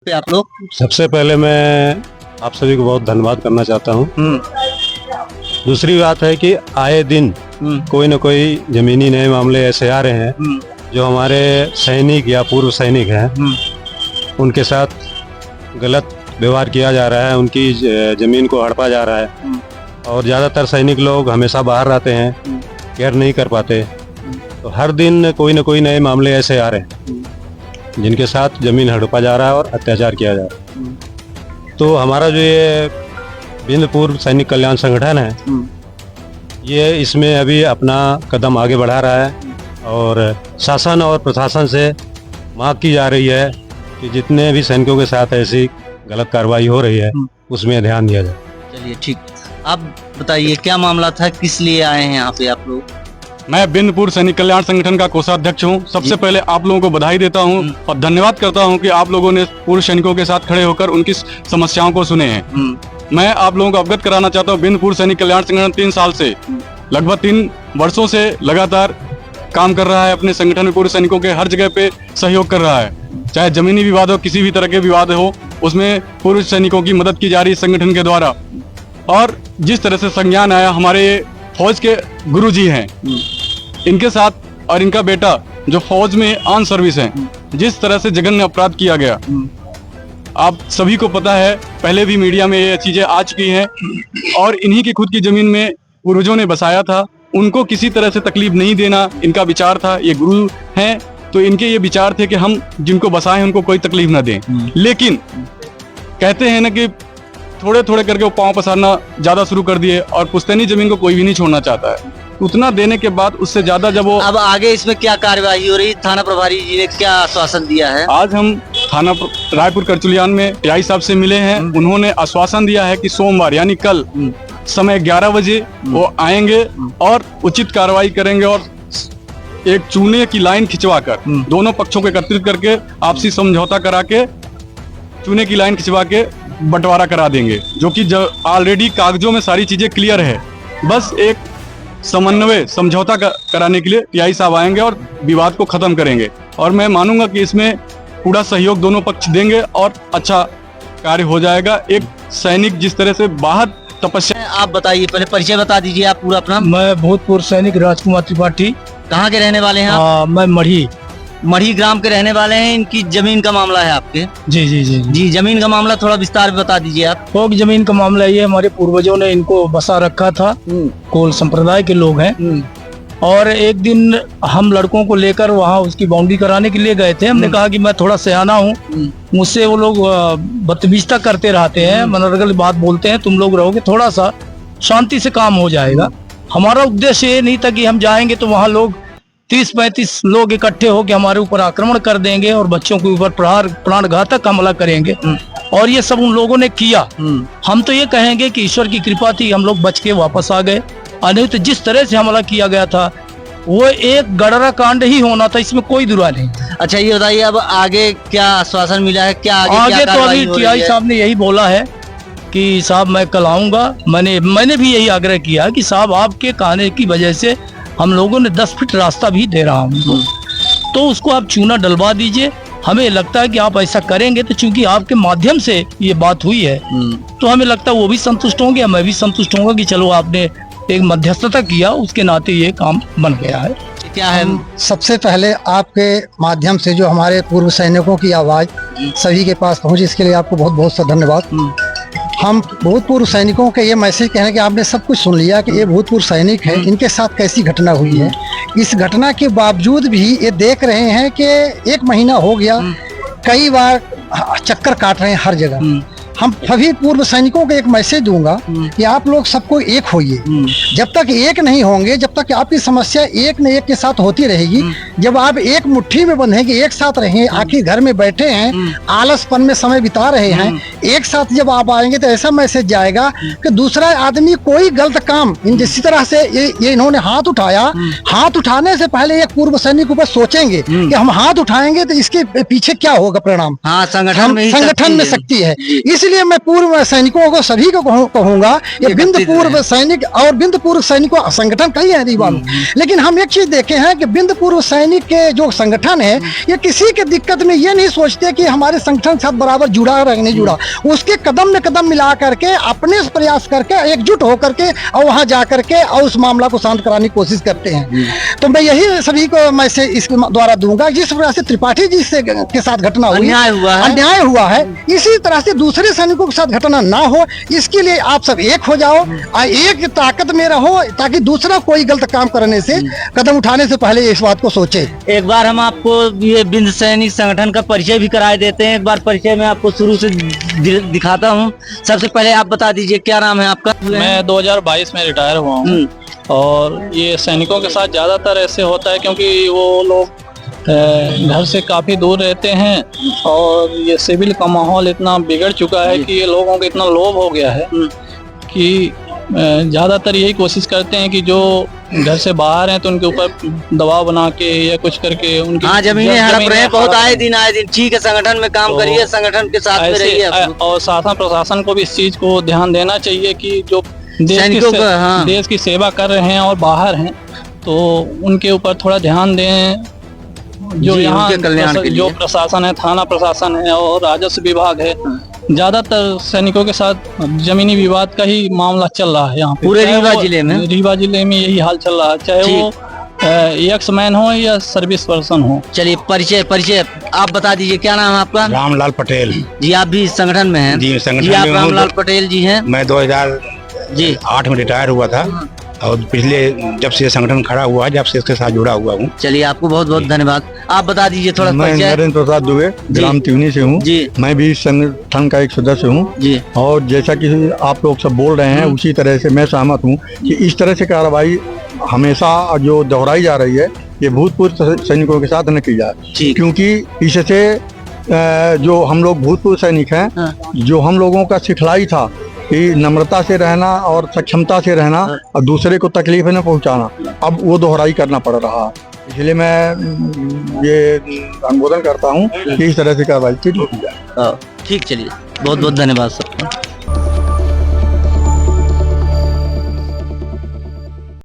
पे आप लोग? सबसे पहले मैं आप सभी को बहुत धन्यवाद करना चाहता हूँ। दूसरी बात है कि आए दिन कोई न कोई जमीनी नए मामले ऐसे आ रहे हैं जो हमारे सैनिक या पूर्व सैनिक हैं उनके साथ गलत व्यवहार किया जा रहा है, उनकी जमीन को हड़पा जा रहा है और ज़्यादातर सैनिक लोग हमेशा बाहर रहते हैं, केयर नहीं कर पाते। तो हर दिन कोई न कोई नए मामले ऐसे आ रहे हैं जिनके साथ जमीन हड़पा जा रहा है और अत्याचार किया जा रहा है। तो हमारा जो ये बिंद पूर्व सैनिक कल्याण संगठन है ये इसमें अभी अपना कदम आगे बढ़ा रहा है और शासन और प्रशासन से मांग की जा रही है कि जितने भी सैनिकों के साथ ऐसी गलत कार्रवाई हो रही है उसमें ध्यान दिया जाए। चलिए ठीक, आप बताइए क्या मामला था, किस लिए आए हैं यहाँ पे आप लोग? मैं बिंदपुर सैनिक कल्याण संगठन का कोषाध्यक्ष हूँ। सबसे पहले आप लोगों को बधाई देता हूँ और धन्यवाद करता हूँ कि आप लोगों ने पूर्व सैनिकों के साथ खड़े होकर उनकी समस्याओं को सुने हैं। मैं आप लोगों को अवगत कराना चाहता हूँ, बिंदपुर सैनिक कल्याण संगठन 3 साल से लगभग 3 वर्षों से लगातार काम कर रहा है। अपने संगठन में पूर्व सैनिकों के हर जगह पे सहयोग कर रहा है, चाहे जमीनी विवाद हो, किसी भी तरह के विवाद हो, उसमें पूर्व सैनिकों की मदद की जा रही है संगठन के द्वारा। और जिस तरह से संज्ञान आया, हमारे फौज के गुरुजी हैं, इनके साथ और इनका बेटा जो फौज में ऑन सर्विस है, जिस तरह से जघन्य अपराध किया गया, आप सभी को पता है, पहले भी मीडिया में ये चीजें आ चुकी हैं। और इन्हीं की खुद की जमीन में पूर्वजों ने बसाया था, उनको किसी तरह से तकलीफ नहीं देना इनका विचार था। ये गुरु हैं तो इनके ये विचार थे कि हम जिनको बसाए उनको कोई तकलीफ ना दें। लेकिन कहते हैं ना कि थोड़े थोड़े करके वो पांव पसारना ज्यादा शुरू कर दिए और पुश्तैनी जमीन को कोई भी नहीं छोड़ना चाहता है। उतना देने के बाद उससे ज्यादा जब वो अब आगे इसमें क्या कार्यवाही हो रही, थाना प्रभारी जी ने क्या आश्वासन दिया है? आज हम थाना रायपुर करचुलियान में टीआई साहब से मिले हैं। उन्होंने आश्वासन दिया है कि सोमवार यानी कल समय 11 बजे वो आएंगे और उचित कार्रवाई करेंगे और एक चूने की लाइन खिंचवाकर दोनों पक्षों को एकत्रित करके आपसी समझौता करा के चूने की लाइन खिंचवा के बंटवारा करा देंगे, जो कि ऑलरेडी कागजों में सारी चीजें क्लियर है। बस एक समन्वय समझौता कराने के लिए टीआई साहब आएंगे और विवाद को खत्म करेंगे। और मैं मानूंगा कि इसमें पूरा सहयोग दोनों पक्ष देंगे और अच्छा कार्य हो जाएगा। एक सैनिक जिस तरह से बाहर तपस्या। आप बताइए, पहले परिचय बता दीजिए आप पूरा अपना। मैं भूतपूर्व सैनिक राजकुमार त्रिपाठी। कहाँ के रहने वाले हैं आप? मैं मढ़ी ग्राम के रहने वाले हैं। इनकी जमीन का मामला है आपके? जी जी जी जी, जमीन का मामला थोड़ा विस्तार में बता दीजिए आप। तो जमीन का मामला ये, हमारे पूर्वजों ने इनको बसा रखा था, कोल संप्रदाय के लोग हैं। और एक दिन हम लड़कों को लेकर वहाँ उसकी बाउंड्री कराने के लिए गए थे। हमने कहा कि मैं थोड़ा सयाना हूँ, मुझसे वो लोग बदतमीजता करते रहते हैं, मनोरगल बात बोलते हैं, तुम लोग रहोगे थोड़ा सा शांति से काम हो जाएगा। हमारा उद्देश्य ये नहीं था कि हम जाएंगे तो वहाँ लोग 30-35 लोग इकट्ठे होकर हमारे ऊपर आक्रमण कर देंगे और बच्चों के ऊपर प्राणघातक हमला करेंगे। और ये सब उन लोगों ने किया। हम तो ये कहेंगे कि ईश्वर की कृपा थी, हम लोग बच के वापस आ गए। नहीं तो जिस तरह से हमला किया गया था वो एक गडरा कांड ही होना था, इसमें कोई दुरा नहीं। अच्छा ये बताइए, अब आगे क्या आश्वासन मिला है, क्या आगे तो अभी टीआई साहब ने यही बोला है कि साहब मैं कल आऊंगा। मैंने भी यही आग्रह किया कि साहब आपके कहने की वजह से हम लोगों ने 10 फीट रास्ता भी दे रहा हूँ, तो उसको आप चूना डलवा दीजिए। हमें लगता है कि आप ऐसा करेंगे तो चूंकि आपके माध्यम से ये बात हुई है तो हमें लगता है वो भी संतुष्ट होंगे, मैं भी संतुष्ट होऊंगा कि चलो आपने एक मध्यस्थता किया, उसके नाते ये काम बन गया है। क्या है? सबसे पहले आपके माध्यम से जो हमारे पूर्व सैनिकों की आवाज सभी के पास पहुंची, इसके लिए आपको बहुत बहुत सा धन्यवाद। हम भूतपूर्व सैनिकों के ये मैसेज कहने कि आपने सब कुछ सुन लिया कि ये भूतपूर्व सैनिक है, इनके साथ कैसी घटना हुई है। इस घटना के बावजूद भी ये देख रहे हैं कि 1 महीना हो गया, कई बार चक्कर काट रहे हैं हर जगह। हम सभी पूर्व सैनिकों को एक मैसेज दूंगा कि आप लोग सबको एक होइए। जब तक एक नहीं होंगे, जब तक आपकी समस्या एक न एक के साथ होती रहेगी, जब आप एक मुट्ठी में बंधेंगे, एक साथ रहेंगे, आखिर घर में बैठे हैं, आलसपन में समय बिता रहे हैं, एक साथ जब आप आएंगे तो ऐसा मैसेज जाएगा कि दूसरा आदमी कोई गलत काम जिस तरह से ये इन्होंने हाथ उठाया, हाथ उठाने से पहले एक पूर्व सैनिक ऊपर सोचेंगे कि हम हाथ उठाएंगे तो इसके पीछे क्या होगा परिणाम। हाँ, संगठन में शक्ति है। इसलिए लिए मैं पूर्व सैनिकों को सभी को कहूंगा, ये बिंद पूर्व सैनिक और बिंद पूर्व सैनिकों संगठन कई है रीवा में, लेकिन हम एक चीज देखे हैं कि बिंद पूर्व सैनिक के जो संगठन है ये किसी के दिक्कत में ये नहीं सोचते कि हमारे संगठन साथ बराबर जुड़ा है नहीं जुड़ा, उसके कदम में कदम मिला करके अपने प्रयास करके एकजुट होकर के और वहां जा करके और उस मामला को शांत कराने की कोशिश करते हैं। तो मैं यही सभी को मैसेज इसके द्वारा दूंगा, जिस वजह से त्रिपाठी जी से के साथ घटना हुई, अन्याय हुआ है, इसी तरह से दूसरे सैनिकों के साथ घटना ना हो, इसके लिए आप सब एक हो जाओ और एक ताकत में रहो, ताकि दूसरा कोई गलत काम करने से कदम उठाने से पहले इस बात को सोचे। एक बार हम आपको ये बिंद सैनिक संगठन का परिचय भी कराए देते हैं। एक बार परिचय में आपको शुरू से दिखाता हूँ। सबसे पहले आप बता दीजिए क्या नाम है आपका? मैं 2022 में रिटायर हुआ हूँ और ये सैनिकों के साथ ज्यादातर ऐसे होता है क्योंकि वो लोग घर से काफी दूर रहते हैं और ये सिविल का माहौल इतना बिगड़ चुका है कि ये लोगों को इतना लोभ हो गया है कि ज्यादातर यही कोशिश करते हैं कि जो घर से बाहर हैं तो उनके ऊपर दबाव बना के या कुछ करके उनकी जमीनें हड़प रहे हैं बहुत आए दिन। ठीक है, संगठन में काम करिए, संगठन के साथ में रहिए और शासन प्रशासन को भी इस चीज को ध्यान देना चाहिए कि जो देश की सेवा कर रहे हैं और बाहर हैं तो उनके ऊपर थोड़ा ध्यान दें। जो यहाँ जो प्रशासन है, थाना प्रशासन है और राजस्व विभाग है, ज्यादातर सैनिकों के साथ जमीनी विवाद का ही मामला चल रहा है यहाँ पे। पूरे रीवा जिले में यही हाल चल रहा है, चाहे वो एक्समैन हो या सर्विस पर्सन हो। चलिए परिचय आप बता दीजिए, क्या नाम है आपका? रामलाल पटेल जी। आप भी संगठन में हैं? जी, संगठन में आप रामलाल पटेल जी हैं। मैं 2008 में रिटायर हुआ था और पिछले जब से संगठन खड़ा हुआ, जब से इसके साथ जुड़ा हुआ हूँ। चलिए, आपको बहुत बहुत धन्यवाद। आप बता दीजिए थोड़ा। मैं नरेंद्र प्रसाद दुबे, ग्राम तिवनी से हूँ जी। मैं भी संगठन का एक सदस्य हूँ जी। और जैसा कि आप लोग सब बोल रहे हैं उसी तरह से मैं सहमत हूँ कि इस तरह से कार्रवाई हमेशा जो दोहराई जा रही है ये भूतपूर्व सैनिकों के साथ न की जाए, क्योंकि इससे जो हम लोग भूतपूर्व सैनिक हैं, जो हम लोगों का सिखलाई था कि नम्रता से रहना और सक्षमता से रहना और दूसरे को तकलीफ न पहुंचाना, अब वो दोहराई करना पड़ रहा है। इसलिए मैं ये अनुमोदन करता हूँ कि इस तरह से कार्रवाई की जाए। ठीक, चलिए, बहुत बहुत धन्यवाद सबका।